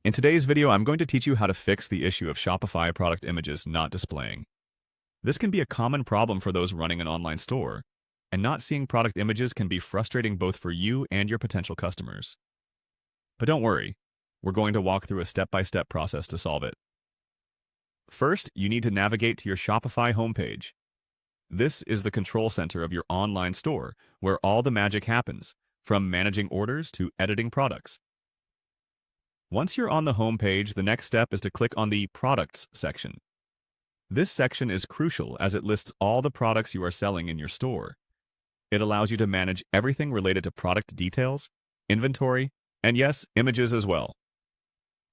In today's video, I'm going to teach you how to fix the issue of Shopify product images not displaying. This can be a common problem for those running an online store, and not seeing product images can be frustrating both for you and your potential customers. But don't worry, we're going to walk through a step-by-step process to solve it. First, you need to navigate to your Shopify homepage. This is the control center of your online store, where all the magic happens, from managing orders to editing products. Once you're on the home page, the next step is to click on the Products section. This section is crucial as it lists all the products you are selling in your store. It allows you to manage everything related to product details, inventory, and yes, images as well.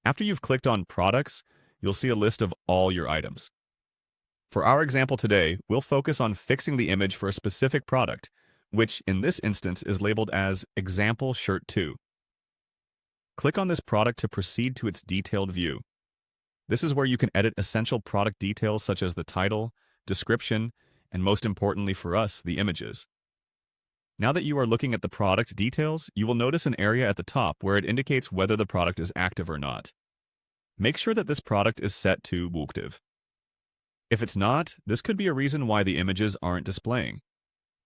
After you've clicked on Products, you'll see a list of all your items. For our example today, we'll focus on fixing the image for a specific product, which in this instance is labeled as Example Shirt 2. Click on this product to proceed to its detailed view. This is where you can edit essential product details such as the title, description, and most importantly for us, the images. Now that you are looking at the product details, you will notice an area at the top where it indicates whether the product is active or not. Make sure that this product is set to active. If it's not, this could be a reason why the images aren't displaying.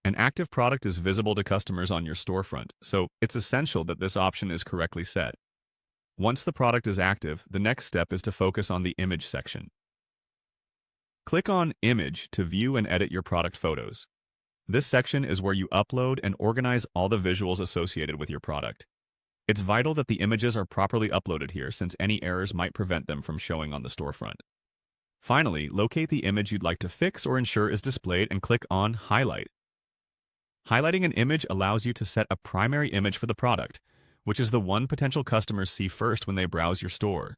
An active product is visible to customers on your storefront, so it's essential that this option is correctly set. Once the product is active, the next step is to focus on the Image section. Click on Image to view and edit your product photos. This section is where you upload and organize all the visuals associated with your product. It's vital that the images are properly uploaded here since any errors might prevent them from showing on the storefront. Finally, locate the image you'd like to fix or ensure is displayed and click on Highlight. Highlighting an image allows you to set a primary image for the product, which is the one potential customers see first when they browse your store.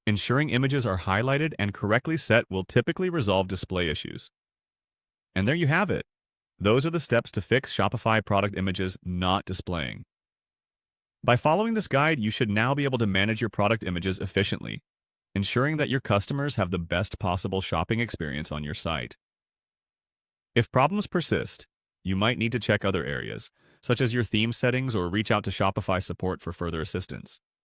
Ensuring images are highlighted and correctly set will typically resolve display issues. And there you have it. Those are the steps to fix Shopify product images not displaying. By following this guide, you should now be able to manage your product images efficiently, ensuring that your customers have the best possible shopping experience on your site. If problems persist, you might need to check other areas, such as your theme settings or reach out to Shopify support for further assistance.